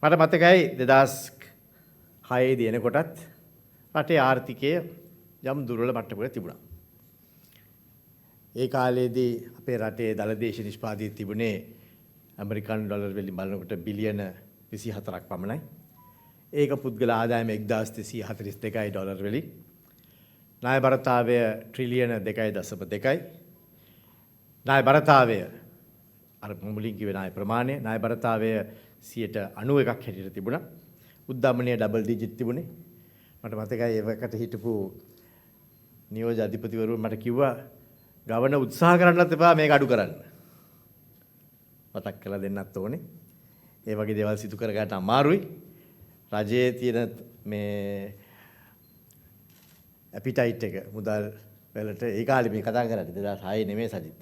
මට මතකයි 2006 දී එනකොටත් රටේ ආර්ථිකය යම් දුර්වල මට්ටමක තිබුණා. ඒ කාලේදී අපේ රටේ දළදේශ නිෂ්පාදිත තිබුණේ ඇමරිකන් ඩොලර් වලින් බලනකොට බිලියන 24ක් පමණයි. ඒක පුද්ගල ආදායම 1242යි ඩොලර් වලින්. ණය බරතාවය ට්‍රිලියන 2.2යි. ණය බරතාවය අර මුලින් කිව්වේ ණය ප්‍රමාණය ණය බරතාවය 91ක් හැටියට තිබුණා. උද්දමනය ඩබල් ඩිජිට් තිබුණේ. මට මතකයි ඒවකට හිටපු නියෝජ්‍ය අධිපතිවරුන් මට කිව්වා ගවන උත්සාහ කරන්නත් එපා මේක අඩු කරන්න. මතක් කරලා දෙන්නත් ඕනේ. ඒ වගේ දේවල් සිදු කර ගන්න අමාරුයි. රජයේ තියෙන මේ ඇපිටයිට් එක මුදල් වලට ඒ කාලේ මේ කතා කරන්නේ 2006 නෙමෙයි සජිත්.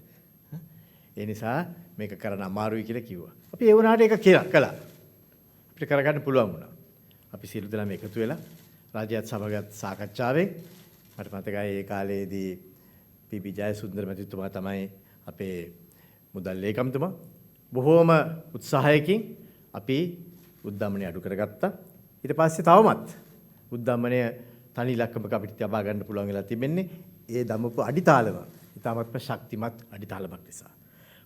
ඒ නිසා මේක කරන්න අමාරුයි කියලා කිව්වා. අපි ඒ වුණාට ඒක කළා. අපිට කරගන්න පුළුවන් වුණා. අපි සියලු දෙනාම එකතු වෙලා රාජ්‍යයත් සමගත් සාකච්ඡාවෙන් මට මතකයි ඒ කාලේදී පී.බී. ජයසුන්දර මැතිතුමා තමයි අපේ මුදල් ලේකම්තුමා. බොහෝම උත්සාහයකින් අපි උද්දමනය අඩු කරගත්තා. ඊට පස්සේ තවමත් උද්දමනය තනි ඉලක්කමක අපිට තබා ගන්න පුළුවන් වෙලා තිබෙන්නේ ඒ දමපු අඩිතාලම. ඊටමත්ම ශක්තිමත් අඩිතාලමක් නිසා.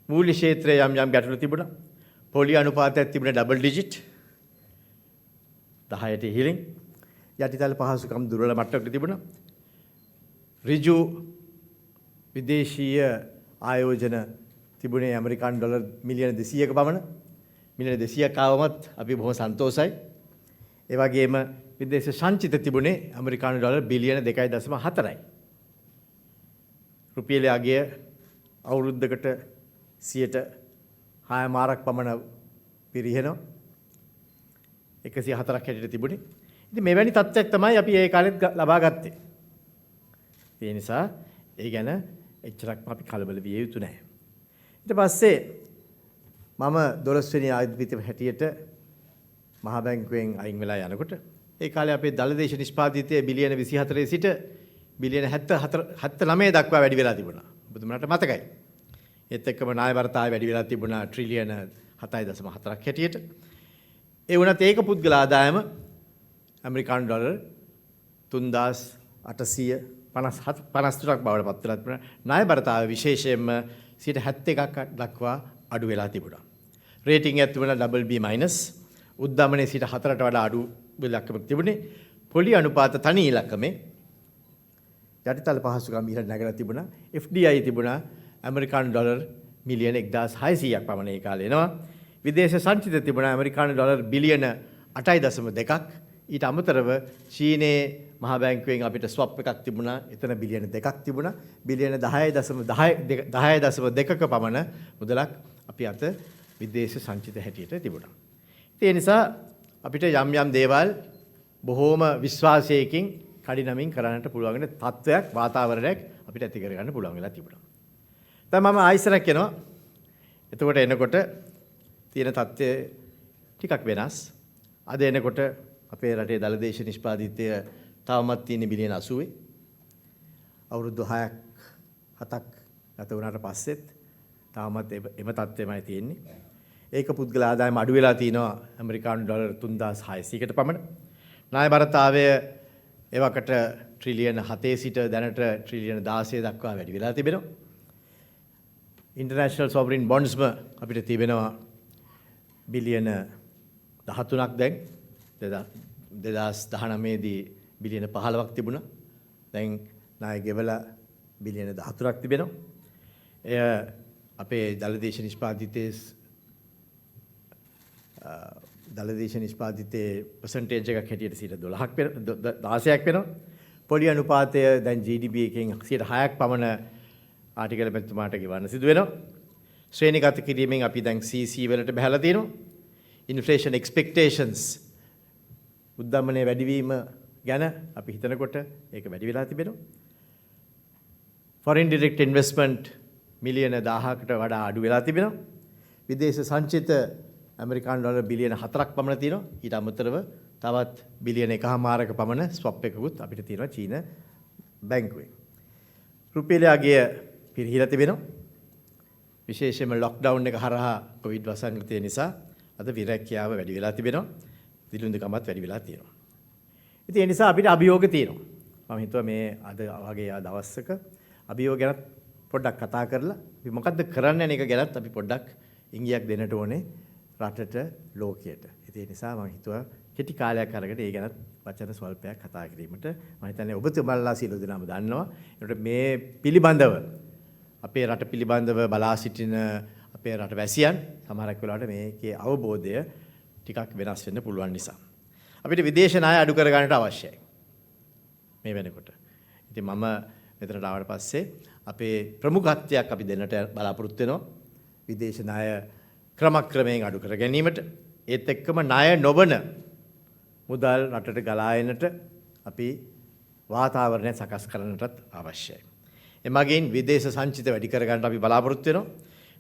මූල්‍ය ක්ෂේත්‍රයේ යම් ගැටලු තිබුණා. පොලි අනුපාතයක් තිබුණේ ඩබල් ඩිජිට් 10ට ඉහළින්. යටිතල පහසුකම් දුර්වල මට්ටමක තිබුණා. ඍජු විදේශීය ආයෝජන තිබුණේ ඇමරිකන් ඩොලර් මිලියන 200ක පමණ. මිලියන 200ක් ආවමත් අපි බොහොම සන්තෝෂයි. ඒ වගේම විදේශ සංචිත තිබුණේ ඇමරිකානු ඩොලර් බිලියන 2.4යි. රුපියලේ අගය අවුරුද්දකට 6% පමණ පිරිහෙනවා. 104ක් හැටියට තිබුණේ. ඉතින් මෙවැනි තත්ත්වයක් තමයි අපි ඒ කාලෙත් ලබා ගත්තේ. ඒ නිසා ඒ ගැන එච්චරක්ම අපි කලබල විය යුතු නැහැ. ඊට පස්සේ මම 12 වෙනි ආයතනයේ හැටියට මහා බැංකුවෙන් අයින් වෙලා යනකොට ඒ කාලේ අපේ දළදේශ නිෂ්පාදිතය බිලියන 24 සිට බිලියන 79 දක්වා වැඩි වෙලා තිබුණා. ඔබතුමාට මතකයි. ඒත් එක්කම ණය බරතාවය වැඩි වෙලා තිබුණා ට්‍රිලියන 7.4ක් හැටියට. ඒ වුණත් ඒක පුද්ගල ආදායම ඇමරිකානු ඩොලර් 3853ක් බවට පත් වෙලා තිබුණා. ණය බරතාවය විශේෂයෙන්ම 71ක් දක්වා අඩු වෙලා තිබුණා. රේටින් එකක් තිබුණා BB-. උද්දමනයේ 4ට වඩා අඩු ඉලක්කමක් තිබුණේ. පොලි අනුපාත තනි ඉලක්කමේ යටිතල පහසුකම් ඉහළ නැගලා තිබුණා. FDI තිබුණා ඇමරිකානු ඩොලර් මිලියන 1600ක් පමණ ඒ කාලේ එනවා. විදේශ සංචිත තිබුණා ඇමරිකානු ඩොලර් බිලියන 8.2ක්. ඊට අමතරව චීනයේ මහා බැංකුවෙන් අපිට ස්වප් එකක් තිබුණා. එතන බිලියන 2ක් තිබුණා. බිලියන 10.2ක පමණ මුදලක් අපි අත විදේශ සංචිත හැටියට තිබුණා. ඒ නිසා අපිට යම් දේවල් බොහෝම විශ්වාසයකින් කඩිනමින් කරන්නට පුළුවන් වෙන තත්වයක් වාතාවරණයක් අපිට ඇති කරගන්න පුළුවන් වෙලා තිබුණා. දැන් මම ආයිසරක් යනවා. එතකොට එනකොට තියෙන තත්ත්වය ටිකක් වෙනස්. අද එනකොට අපේ රටේ දළදේශ නිෂ්පාදිතය තවමත් තියෙන බිලියන 80. අවුරුදු 6ක් 7ක් ගත වුණාට පස්සෙත් තවමත් එම තත්ත්වෙමයි තියෙන්නේ. ඒක පුද්ගල ආදායම අඩු වෙලා තිනවා ඇමරිකානු ඩොලර් 3600කට පමණ. ණය බරතාවය එවකට ට්‍රිලියන 7 සිට දැනට ට්‍රිලියන 16 දක්වා වැඩි වෙලා තිබෙනවා. ඉන්ටර්නැෂනල් සොවරින් බොන්ඩ්ස්ම අපිට තිබෙනවා බිලියන 13ක් දැන් 2019 දී බිලියන 15ක් තිබුණා. දැන් ණය ගෙවලා බිලියන 13ක් තිබෙනවා. එය අපේ දළදේශ නිෂ්පාදිතයේ පර්සන්ටේජ් එකක් හැටියට 12ක් 16ක් වෙනවා. පොලි අනුපාතය දැන් GDP එකෙන් 6ක් පමණ ආටිකල් මෙතුමාට ගෙවන්න සිදු වෙනවා. ශ්‍රේණිගත කිරීමෙන් අපි දැන් CC වලට බහලා තියෙනවා. ඉන්ෆ්ලේෂන් එක්ස්පෙක්ටේෂන්ස් උද්දමනයේ වැඩිවීම ගැන අපි හිතනකොට ඒක වැඩි වෙලා තිබෙනවා. ෆොරින් ඩිරෙක්ට් ඉන්වෙස්ට්මන්ට් මිලියන 1000කට වඩා අඩු වෙලා තිබෙනවා. විදේශ සංචිත ඇමරිකානු ඩොලර් බිලියන 4ක් පමණ තියෙනවා. ඊට අමතරව තවත් බිලියන 1.5ක පමණ ස්වප් එකකුත් අපිට තියෙනවා චීන බැංකුවෙන්. රුපියලේ අගය පිරිහිලා තිබෙනවා. විශේෂයෙන්ම ලොක්ඩවුන් එක හරහා කොවිඩ් වසංගතය නිසා අද විරැක්කියාව වැඩි වෙලා තිබෙනවා. දිලුඳුකමත් වැඩි වෙලා තියෙනවා. ඉතින් ඒ නිසා අපිට අභියෝග තියෙනවා. මම හිතුවා මේ අද වගේ දවසක අභියෝග ගැන පොඩ්ඩක් කතා කරලා අපි මොකද්ද කරන්න යන එක ගැනත් අපි පොඩ්ඩක් ඉංගියක් දෙන්නට ඕනේ රටට ලෝකයට. ඉතින් ඒ නිසා මම හිතුවා කෙටි කාලයක් අරගෙන ඒ ගැනත් වචන ස්වල්පයක් කතා කිරීමට මම හිතන්නේ ඔබතුමන්ලා සියලු දෙනාම දන්නවා. ඒකට මේ පිළිබඳව අපේ රට පිළිබඳව බලා සිටින අපේ රට වැසියන් සමහරක් වෙලාවට මේකේ අවබෝධය ටිකක් වෙනස් වෙන්න පුළුවන් නිසා අපිට විදේශ ණය අඩු කර ගන්නට අවශ්‍යයි මේ වෙනකොට. ඉතින් මම මෙතනට ආවට පස්සේ අපේ ප්‍රමුඛත්වයක් අපි දෙන්නට බලාපොරොත්තු වෙනවා විදේශ ණය ක්‍රමක්‍රමයෙන් අඩු කර ගැනීමට. ඒත් එක්කම ණය නොවන මුදල් රටට ගලා එන්නට අපි වාතාවරණය සකස් කරන්නටත් අවශ්‍යයි. එමගින් විදේශ සංචිත වැඩි කර ගන්නට අපි බලාපොරොත්තු වෙනවා.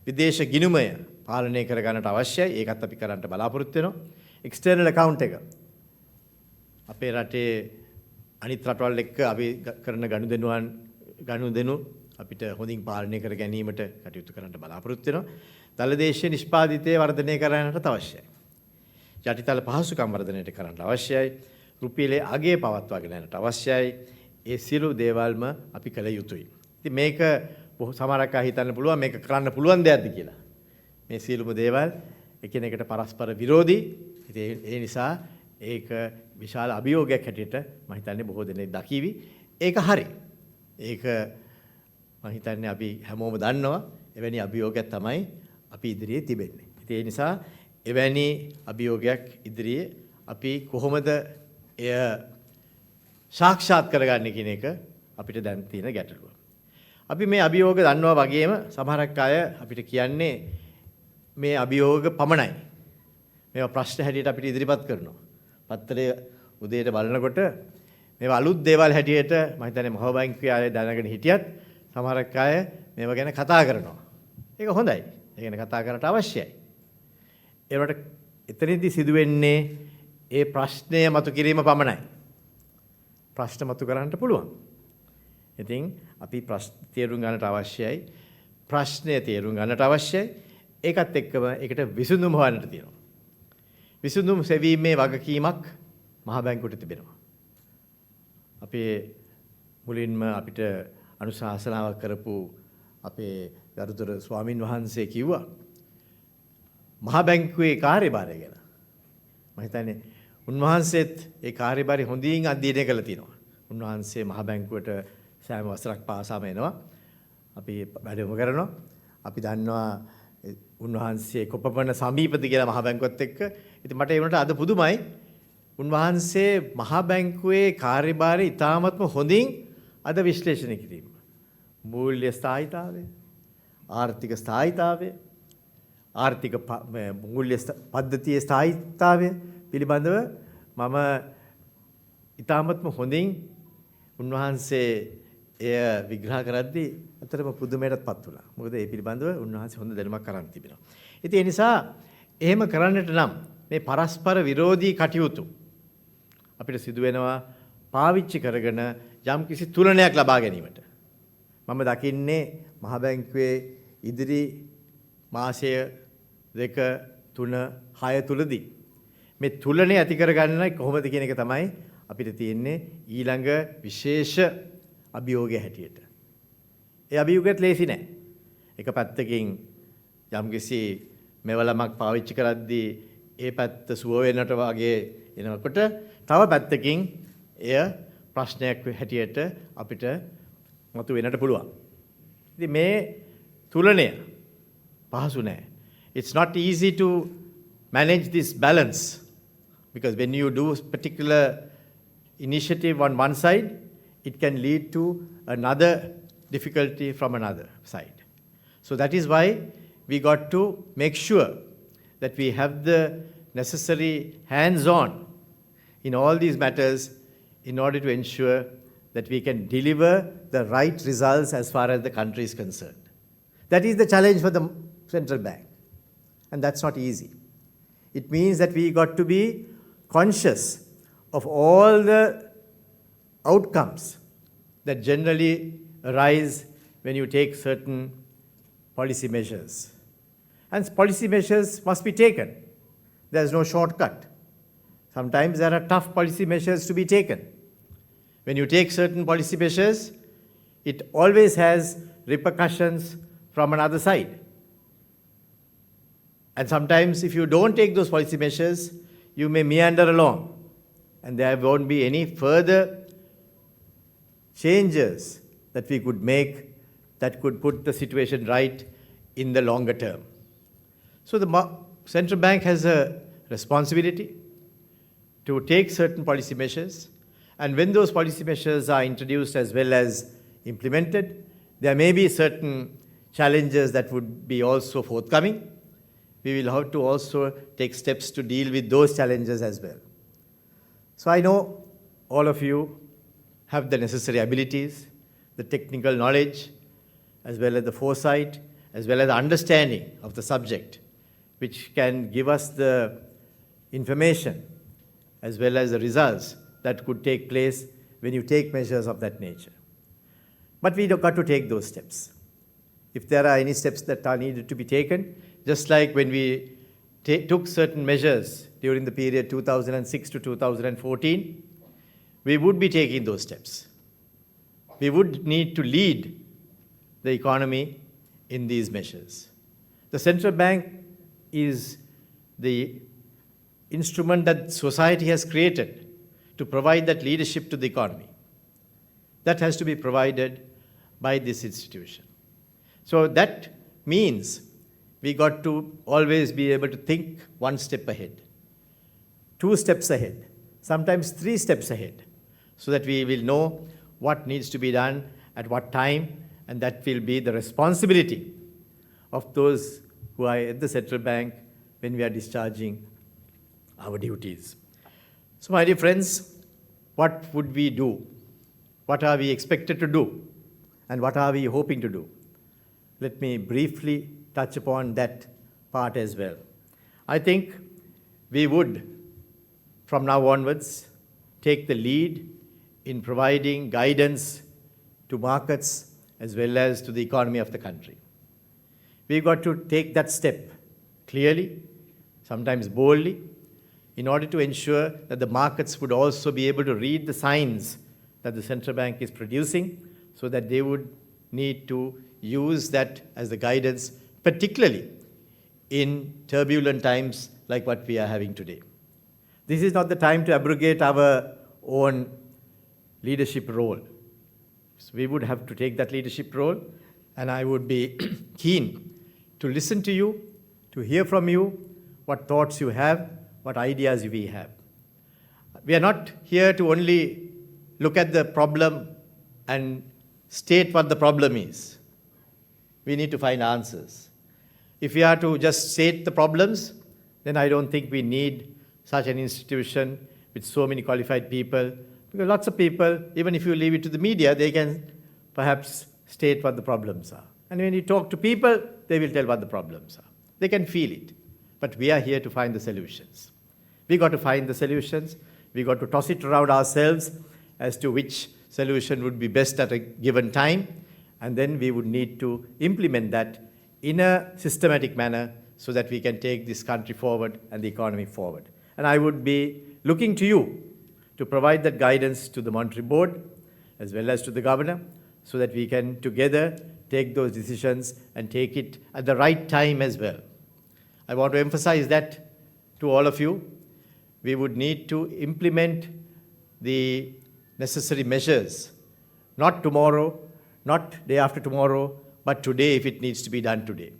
විදේශ ගිණුමය පාලනය කර ගන්නට අවශ්‍යයි. ඒකත් අපි කරන්නට බලාපොරොත්තු වෙනවා. එක්ස්ටර්නල් account එක අපේ රටේ අනිත් රටවල් එක්ක අපි කරන ගනුදෙනු අපිට හොඳින් පාලනය කර ගැනීමට කටයුතු කරන්න බලාපොරොත්තු වෙනවා. දළදේශීය නිෂ්පාදිතය වර්ධනය කරන්නට අවශ්‍යයි. යටිතල පහසුකම් වර්ධනයට කරන්න අවශ්‍යයි. රුපියලේ අගය පවත්වාගෙන යන්නට අවශ්‍යයි. ඒ සියලු දේවල්ම අපි කළ යුතුයි. ඉතින් මේක සමහරක් අය හිතන්න පුළුවන් මේක කරන්න පුළුවන් දෙයක්ද කියලා. මේ සියලුම දේවල් එකිනෙකට පරස්පර විරෝධී. ඉතින් ඒ නිසා ඒක විශාල අභියෝගයක් හැටියට මම හිතන්නේ බොහෝ දෙනෙක් දකිවි. ඒක හරි. ඒක මම හිතන්නේ අපි හැමෝම දන්නවා. එවැනි අභියෝගයක් තමයි අපි ඉදිරියේ තිබෙන්නේ. ඉතින් ඒ නිසා එවැනි අභියෝගයක් ඉදිරියේ අපි කොහොමද එය සාක්ෂාත් කරගන්නේ කියන එක අපිට දැන් තියෙන ගැටලුව. අපි මේ අභියෝග දන්නවා වගේම සමහරක් අය අපිට කියන්නේ මේ අභියෝග පමණයි. මේවා ප්‍රශ්න හැටියට අපිට ඉදිරිපත් කරනවා. පත්තරේ උදේට බලනකොට මේවා අලුත් දේවල් හැටියට මම හිතන්නේ මහ බැංකුවේ අය දැනගෙන හිටියත් සමහරක් අය මේවා ගැන කතා කරනවා. ඒක හොඳයි. ඒ ගැන කතා කරන්නට අවශ්‍යයි. ඒවට එතනදී සිදුවෙන්නේ ඒ ප්‍රශ්නය මතු කිරීම පමණයි. ප්‍රශ්න මතු කරන්නට පුළුවන්. ඉතින් අපි ප්‍රශ්න තේරුම් ගන්නට අවශ්‍යයි. ප්‍රශ්නය තේරුම් ගන්නට අවශ්‍යයි. ඒකත් එක්කම ඒකට විසඳුම හොයන්නට තියෙනවා. විසඳුම් සෙවීමේ වගකීමක් මහ බැංකුවට තිබෙනවා. අපේ මුලින්ම අපිට අනුශාසනාවක් කරපු අපේ ගරුතර ස්වාමින් වහන්සේ කිව්වා මහ බැංකුවේ කාර්යභාරය ගැන. මම හිතන්නේ උන්වහන්සේත් ඒ කාර්යභාරය හොඳින් අධ්‍යයනය කළා තියෙනවා. උන්වහන්සේ මහ බැංකුවට සෑම වසරක් පාසාම එනවා. අපි වැඩම කරනවා. අපි දන්නවා උන්වහන්සේ කොපමණ සමීපද කියලා මහ බැංකුවත් එක්ක. ඉතින් මට ඒ වුණාට අද පුදුමයි. උන්වහන්සේ මහ බැංකුවේ කාර්යභාරය ඉතාමත්ම හොඳින් අද විශ්ලේෂණය කිරීම. මූල්‍ය ස්ථායීතාවය, ආර්ථික ස්ථායීතාවය, ආර්ථික මූල්‍ය පද්ධතියේ ස්ථායීතාවය පිළිබඳව මම ඉතාමත්ම හොඳින් උන්වහන්සේ එය විග්‍රහ කරද්දී අතරම පුදුමයටපත් වුණා. මොකද ඒ පිළිබඳව උන්වහන්සේ හොඳ දැනුමක් අරන් තිබෙනවා. ඉතින් ඒ නිසා එහෙම කරන්නට නම් මේ පරස්පර විරෝධී කටයුතු අපිට සිදු වෙනවා පාවිච්චි කරගෙන යම්කිසි තුලනයක් ලබා ගැනීමට. මම දකින්නේ මහ බැංකුවේ ඉදිරි මාසය 2 3 6 තුලදී මේ තුලනේ ඇති කරගන්න කොහොමද කියන එක තමයි අපිට තියෙන්නේ ඊළඟ විශේෂ අභියෝගය හැටියට. ඒ අභියෝගයත් ලේසි නෑ. එක පැත්තකින් යම්කිසි මෙවලමක් පාවිච්චි කරද්දී ඒ පැත්ත සුව වෙනට වගේ එනකොට තව පැත්තකින් එය ප්‍රශ්නයක් හැටියට අපිට මතු වෙන්නට පුළුවන්. ඉතින් මේ තුලනය පහසු නෑ. It's not easy to manage this balance because when you do particular initiative on one side, it can lead to another difficulty from another side. So that is why we got to make sure that we have the necessary hands-on in all these matters in order to ensure that we can deliver the right results as far as the country is concerned. That is the challenge for the central bank. And that's not easy. It means that we got to be conscious of all the outcomes that generally arise when you take certain policy measures. And policy measures must be taken. There's no shortcut. Sometimes there are tough policy measures to be taken. When you take certain policy measures, it always has repercussions from another side. And sometimes if you don't take those policy measures, you may meander along and there won't be any further changes that we could make that could put the situation right in the longer term. So the central bank has a responsibility to take certain policy measures, and when those policy measures are introduced as well as implemented, there may be certain challenges that would be also forthcoming. We will have to also take steps to deal with those challenges as well. So I know all of you have the necessary abilities, the technical knowledge, as well as the foresight, as well as the understanding of the subject, which can give us the information as well as the results that could take place when you take measures of that nature. But we have got to take those steps. If there are any steps that are needed to be taken, just like when we took certain measures during the period 2006 to 2014, we would be taking those steps. We would need to lead the economy in these measures. The central bank is the instrument that society has created to provide that leadership to the economy. That has to be provided by this institution. So that means we got to always be able to think one step ahead, 2 steps ahead, sometimes 3 steps ahead, so that we will know what needs to be done at what time, and that will be the responsibility of those who are at the central bank when we are discharging our duties. So, my dear friends, what would we do? What are we expected to do? And what are we hoping to do? Let me briefly touch upon that part as well. I think we would, from now onwards, take the lead in providing guidance to markets as well as to the economy of the country. We've got to take that step clearly, sometimes boldly, in order to ensure that the markets would also be able to read the signs that the central bank is producing, so that they would need to use that as the guidance, particularly in turbulent times like what we are having today. This is not the time to abrogate our own leadership role. So we would have to take that leadership role, and I would be keen to listen to you, to hear from you what thoughts you have, what ideas we have. We are not here to only look at the problem and state what the problem is. We need to find answers. If we are to just state the problems, then I don't think we need such an institution with so many qualified people. Because lots of people, even if you leave it to the media, they can perhaps state what the problems are. And when you talk to people, they will tell what the problems are. They can feel it. But we are here to find the solutions. We got to find the solutions. We got to toss it around ourselves as to which solution would be best at a given time. And then we would need to implement that in a systematic manner so that we can take this country forward and the economy forward. And I would be looking to you to provide that guidance to the Monetary Board as well as to the Governor, so that we can together take those decisions and take it at the right time as well. I want to emphasize that to all of you. We would need to implement the necessary measures, not tomorrow, not day after tomorrow, but today if it needs to be done today.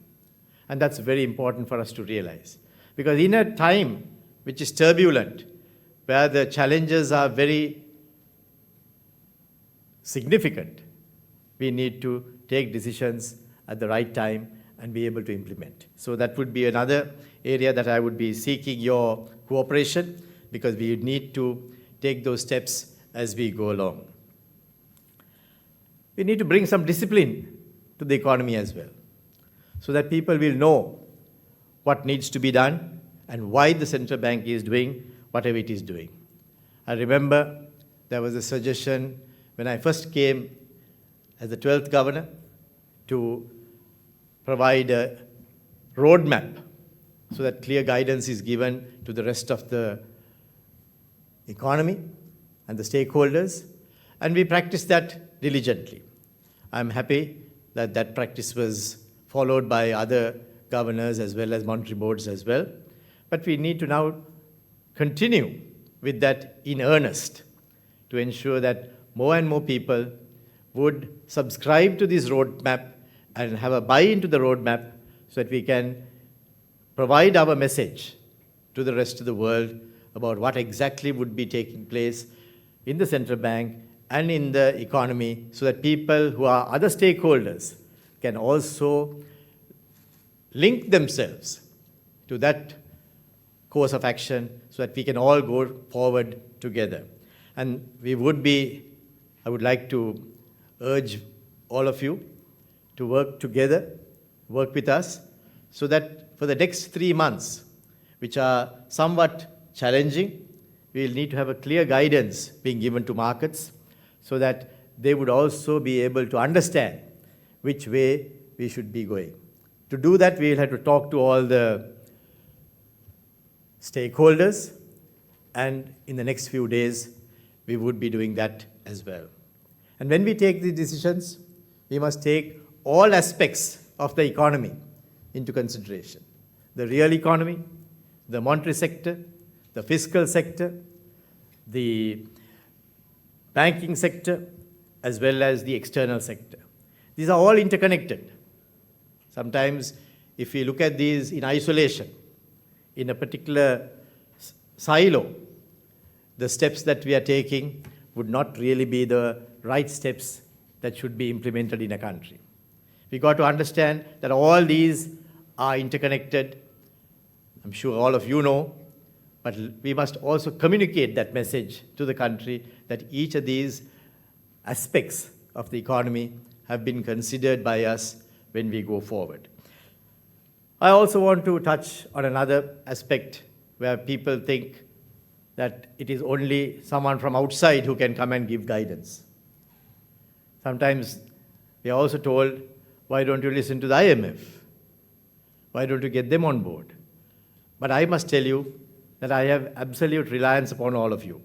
And that's very important for us to realize. Because in a time which is turbulent, where the challenges are very significant, we need to take decisions at the right time and be able to implement. So that would be another area that I would be seeking your cooperation, because we need to take those steps as we go along. We need to bring some discipline to the economy as well, so that people will know what needs to be done and why the central bank is doing whatever it is doing. I remember there was a suggestion when I first came as the 12th governor to provide a roadmap so that clear guidance is given to the rest of the economy and the stakeholders, and we practice that diligently. I'm happy that that practice was followed by other governors as well as monetary boards as well. But we need to now continue with that in earnest to ensure that more and more people would subscribe to this roadmap and have a buy-in to the roadmap so that we can provide our message to the rest of the world about what exactly would be taking place in the central bank and in the economy, so that people who are other stakeholders can also link themselves to that course of action so that we can all go forward together. And I would like to urge all of you to work together, work with us, so that for the next 3 months, which are somewhat challenging, we will need to have a clear guidance being given to markets so that they would also be able to understand which way we should be going. To do that, we will have to talk to all the stakeholders, and in the next few days, we would be doing that as well. And when we take these decisions, we must take all aspects of the economy into consideration. The real economy, the monetary sector, the fiscal sector, the banking sector, as well as the external sector. These are all interconnected. Sometimes, if we look at these in isolation, in a particular silo, the steps that we are taking would not really be the right steps that should be implemented in a country. We got to understand that all these are interconnected. I'm sure all of you know, but we must also communicate that message to the country that each of these aspects of the economy have been considered by us when we go forward. I also want to touch on another aspect where people think that it is only someone from outside who can come and give guidance. Sometimes we are also told, why don't you listen to the IMF? Why don't you get them on board? But I must tell you that I have absolute reliance upon all of you.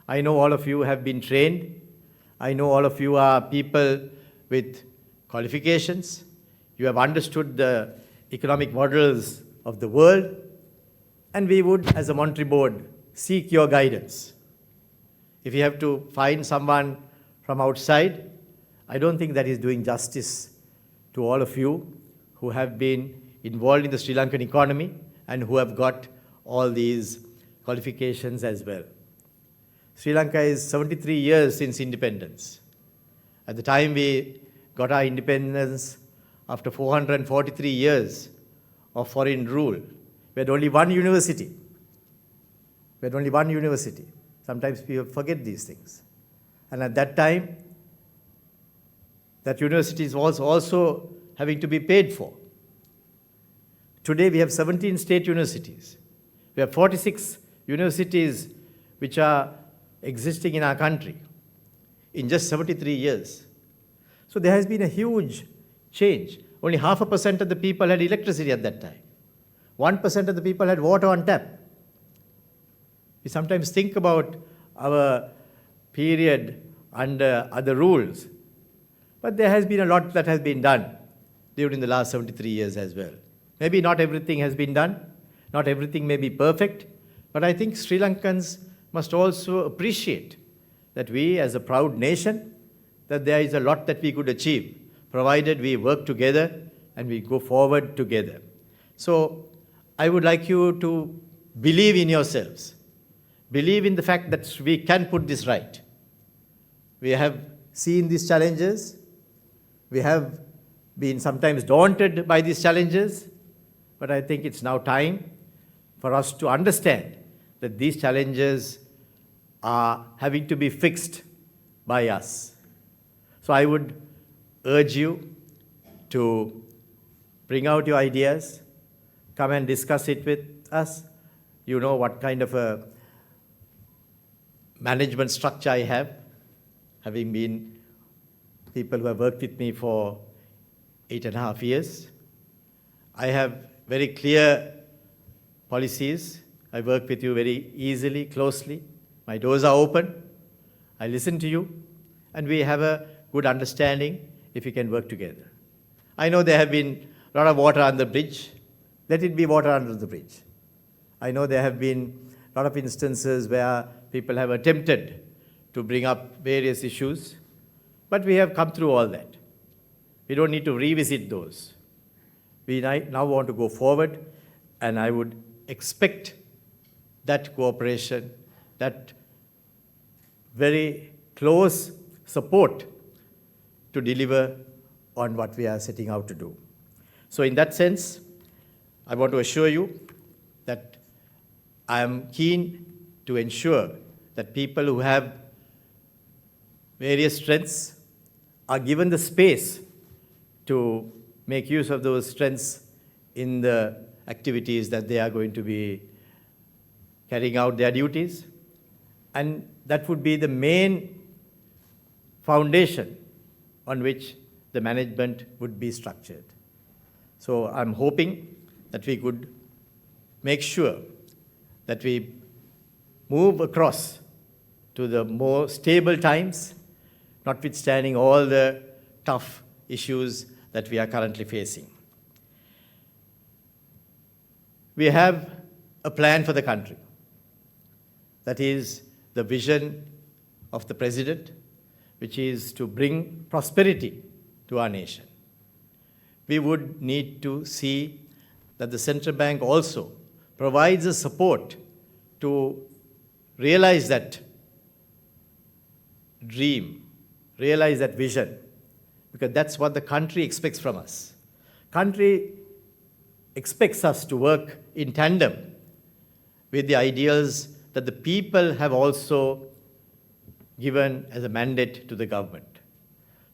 I know all of you have been trained. I know all of you are people with qualifications. You have understood the economic models of the world. And we would, as a monetary board, seek your guidance. If you have to find someone from outside, I don't think that is doing justice to all of you who have been involved in the Sri Lankan economy and who have got all these qualifications as well. Sri Lanka is 73 years since independence. At the time we got our independence, after 443 years of foreign rule, we had only one university. Sometimes people forget these things. And at that time, that university was also having to be paid for. Today we have 17 state universities. We have 46 universities which are existing in our country in just 73 years. So there has been a huge change. Only 0.5% of the people had electricity at that time. 1% of the people had water on tap. We sometimes think about our period under other rules, but there has been a lot that has been done during the last 73 years as well. Maybe not everything has been done, not everything may be perfect, but I think Sri Lankans must also appreciate that we, as a proud nation, that there is a lot that we could achieve, provided we work together and we go forward together. So I would like you to believe in yourselves. Believe in the fact that we can put this right. We have seen these challenges. We have been sometimes daunted by these challenges, but I think it's now time for us to understand that these challenges are having to be fixed by us. So I would urge you to bring out your ideas, come and discuss it with us. You know what kind of a management structure I have, having been people who have worked with me for 8.5 years. I have very clear policies. I work with you very easily, closely. My doors are open. I listen to you. And we have a good understanding if we can work together. I know there have been a lot of water under the bridge. Let it be water under the bridge. I know there have been a lot of instances where people have attempted to bring up various issues, but we have come through all that. We don't need to revisit those. We now want to go forward, and I would expect that cooperation, that very close support to deliver on what we are setting out to do. So in that sense, I want to assure you that I am keen to ensure that people who have various strengths are given the space to make use of those strengths in the activities that they are going to be carrying out their duties. And that would be the main foundation on which the management would be structured. So I'm hoping that we could make sure that we move across to the more stable times, notwithstanding all the tough issues that we are currently facing. We have a plan for the country. That is the vision of the President, which is to bring prosperity to our nation. We would need to see that the central bank also provides a support to realize that dream, realize that vision, because that's what the country expects from us. Country expects us to work in tandem with the ideals that the people have also given as a mandate to the government.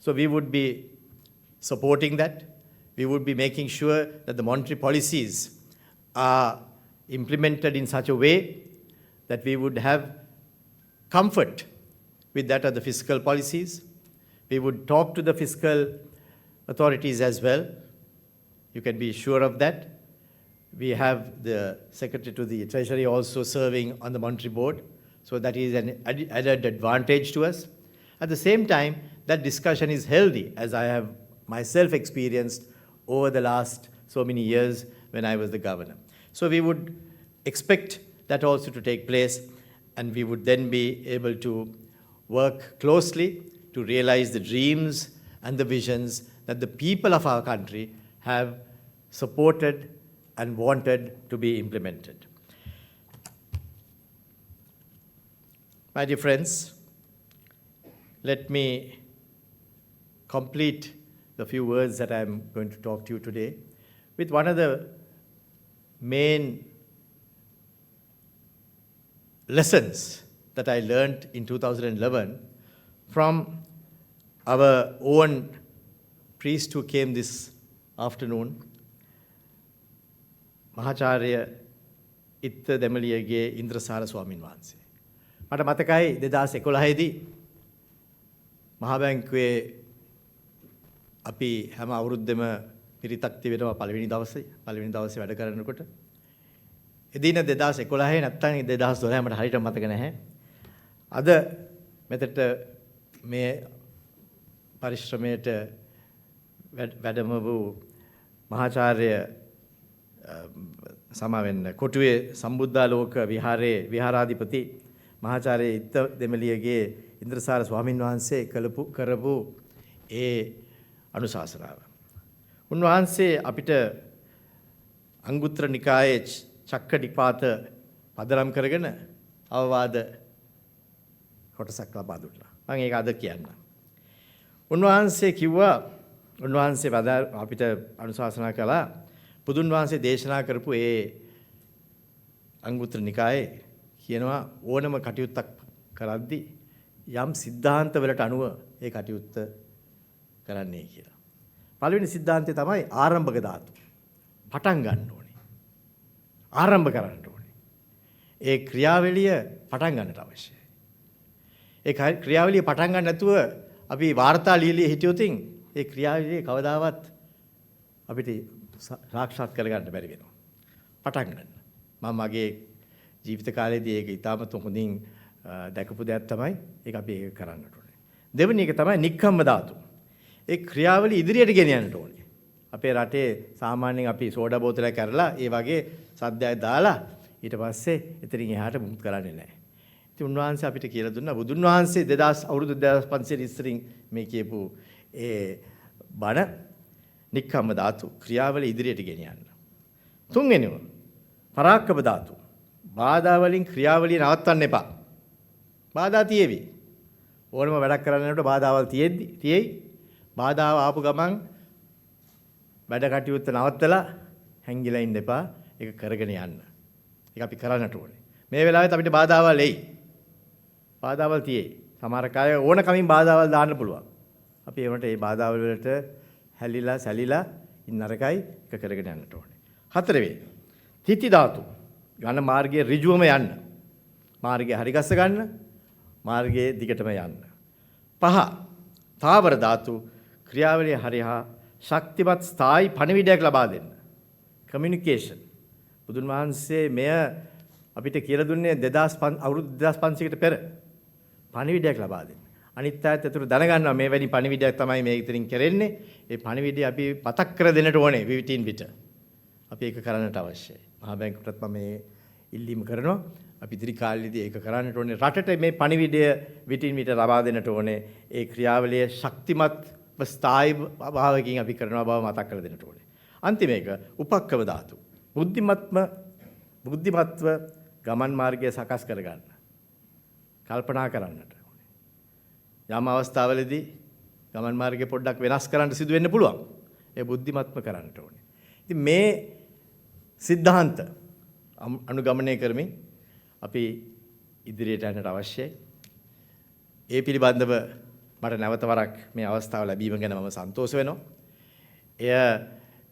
So we would be supporting that. We would be making sure that the monetary policies are implemented in such a way that we would have comfort with that of the fiscal policies. We would talk to the fiscal authorities as well. You can be sure of that. We have the Secretary to the Treasury also serving on the Monetary Board, so that is an added advantage to us. At the same time, that discussion is healthy, as I have myself experienced over the last so many years when I was the governor. So we would expect that also to take place, and we would then be able to work closely to realize the dreams and the visions that the people of our country have supported and wanted to be implemented. My dear friends, let me complete the few words that I'm going to talk to you today with one of the main lessons that I learned in 2011 from our own priest who came this afternoon, මහාචාර්ය ඉත්ත දෙමළියගේ ඉන්ද්‍රසාර ස්වාමීන් වහන්සේ. මට මතකයි 2011 දී මහා බැංකුවේ අපි හැම අවුරුද්දෙම පිරිතක් තිබෙනවා පළවෙනි දවසේ වැඩ කරනකොට. එදින 2011 නැත්නම් 2012 මට හරියට මතක නැහැ. අද මෙතට මේ පරිශ්‍රමයට වැඩම වූ මහාචාර්ය සමාවෙන්න කොටුවේ සම්බුද්ධාලෝක විහාරයේ විහාරාධිපති මහාචාර්ය ඉත්ත දෙමළියගේ ඉන්ද්‍රසාර ස්වාමින් වහන්සේ කරපු ඒ අනුශාසනාව. උන්වහන්සේ අපිට අංගුත්තර නිකායේ චක්කනිපාත පදනම් කරගෙන අවවාද කොටසක් ලබා දුන්නා. මම ඒක අද කියන්නම්. උන්වහන්සේ කිව්වා උන්වහන්සේ අපිට අනුශාසනා කළා බුදුන් වහන්සේ දේශනා කරපු ඒ අංගුත්තර නිකායේ කියනවා ඕනම කටයුත්තක් කරද්දී යම් සිද්ධාන්තවලට අනුව ඒ කටයුත්ත කරන්නේ කියලා. පළවෙනි සිද්ධාන්තය තමයි ආරම්භක ධාතු. පටන් ගන්න ඕනේ. ආරම්භ කරන්න ඕනේ. ඒ ක්‍රියාවලිය පටන් ගන්නට අවශ්‍යයි. ඒ ක්‍රියාවලිය පටන් ගන්න නැතුව අපි වාර්තා ලියලිය හිටියොතින් ඒ ක්‍රියාවලිය කවදාවත් අපිට සාක්ෂාත් කරගන්න බැරි වෙනවා. පටන් ගන්න. මම මගේ ජීවිත කාලයේදී ඒක ඉතාමත් හොඳින් දැකපු දෙයක් තමයි ඒක අපි ඒක කරන්නට ඕනේ. දෙවෙනි එක තමයි නික්කම්ම ධාතු. ඒ ක්‍රියාවලිය ඉදිරියට ගෙනියන්නට ඕනේ. අපේ රටේ සාමාන්‍යයෙන් අපි සෝඩා බෝතලයක් කරලා ඒ වගේ සද්දයක් දාලා ඊට පස්සේ එතනින් එහාට මුත් කරන්නේ නැහැ. ඉතින් උන්වහන්සේ අපිට කියලා දුන්නා බුදුන් වහන්සේ 2000 අවුරුදු 2500 ඉස්සරින් මේ කියපු ඒ බණ නික්කම්ම ධාතු ක්‍රියාවලිය ඉදිරියට ගෙනියන්න. තුන්වෙනිව පරාක්කම ධාතු. බාධා වලින් ක්‍රියාවලිය නවත්තන්න එපා. බාධා තියෙවි. ඕනම වැඩක් කරන්නට බාධාවල් තියෙයි. බාධාව ආපු ගමන් වැඩ කටයුත්ත නවත්තලා හැංගිලා ඉන්න එපා. ඒක කරගෙන යන්න. ඒක අපි කරන්නට ඕනේ. මේ වෙලාවෙත් අපිට බාධාවල් එයි. බාධාවල් තියෙයි. සමහර අය ඕන කමින් බාධාවල් දාන්න පුළුවන්. අපි ඒවට මේ බාධාවල් වලට හැලිලා සැලිලා ඉන්න අරකයි ඒක කරගෙන යන්නට ඕනේ. හතරවෙනි තිති ධාතු. යන මාර්ගයේ ඍජුවම යන්න. මාර්ගය හරි ගස්ස ගන්න. මාර්ගයේ දිගටම යන්න. 5 තාවර ධාතු ක්‍රියාවලිය හරිහා ශක්තිමත් ස්ථායි පණිවිඩයක් ලබා දෙන්න. කමියුනිකේෂන්. බුදුන් වහන්සේ මෙය අපිට කියලා දුන්නේ අවුරුදු 2500කට පෙර පණිවිඩයක් ලබා දෙන්න. අනිත් අයත් අතට දැනගන්නවා මේ වැනි පණිවිඩයක් තමයි මේ ඉතින් කරන්නේ. ඒ පණිවිඩය අපි මතක් කර දෙන්නට ඕනේ විවිතින් පිට. අපි ඒක කරන්නට අවශ්‍යයි. මහා බැංකුවටත් මම මේ ඉල්ලීම කරනවා. අපි ඉදිරි කාලෙදී ඒක කරන්නට ඕනේ. රටට මේ පණිවිඩය විටින් විට ලබා දෙන්නට ඕනේ. ඒ ක්‍රියාවලිය ශක්තිමත් ස්ථායි භාවයකින් අපි කරනවා බව මතක් කර දෙන්නට ඕනේ. අන්තිම එක උපක්කම ධාතු. බුද්ධිමත්ව ගමන් මාර්ගය සකස් කරගන්න. කල්පනා කරන්නට ඕනේ. යම් අවස්ථාවලදී ගමන් මාර්ගය පොඩ්ඩක් වෙනස් කරන්න සිදු වෙන්න පුළුවන්. ඒ බුද්ධිමත්ව කරන්නට ඕනේ. ඉතින් මේ සිද්ධාන්ත අනුගමනය කරමින් අපි ඉදිරියට යන්නට අවශ්‍යයි. ඒ පිළිබඳව මට නැවත වරක් මේ අවස්ථාව ලැබීම ගැන මම සන්තෝෂ වෙනවා. එය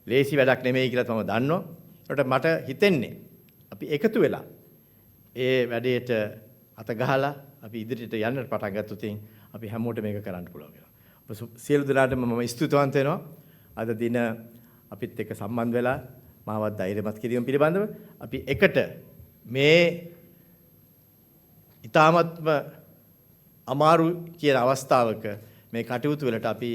ලේසි වැඩක් නෙමෙයි කියලා මම දන්නවා. ඒකට මට හිතෙන්නේ අපි එකතු වෙලා ඒ වැඩේට අත ගහලා අපි ඉදිරියට යන්නට පටන් ගත්තොත් අපි හැමෝටම මේක කරන්න පුළුවන් වෙනවා. ඔබ සියලු දෙනාටම මම ස්තුතිවන්ත වෙනවා. අද දින අපිත් එක්ක සම්බන්ධ වෙලා මාවත් ධෛර්යමත් කිරීම පිළිබඳව අපි එකට මේ ඊ타මත්ම අමාරු කියන අවස්ථාවක මේ කටයුතු වලට අපි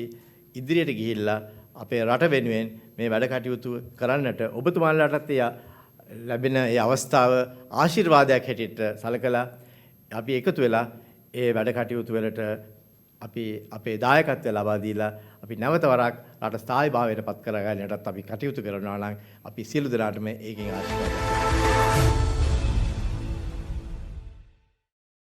ඉදිරියට ගිහිල්ලා අපේ රට වෙනුවෙන් මේ වැඩ කටයුතු කරන්නට ඔබතුමාලාටත් ලැබෙන ඒ අවස්ථාව ආශිර්වාදයක් හැටියට සලකලා අපි එකතු වෙලා ඒ වැඩ කටයුතු වලට අපි අපේ දායකත්වය ලබා දීලා අපි නැවත වරක් රට ස්ථායි භාවයට පත් කරගන්නටත් අපි කටයුතු කරනවා නම් අපි සියලු දෙනාටම ඒකෙන් ආශිර්වාද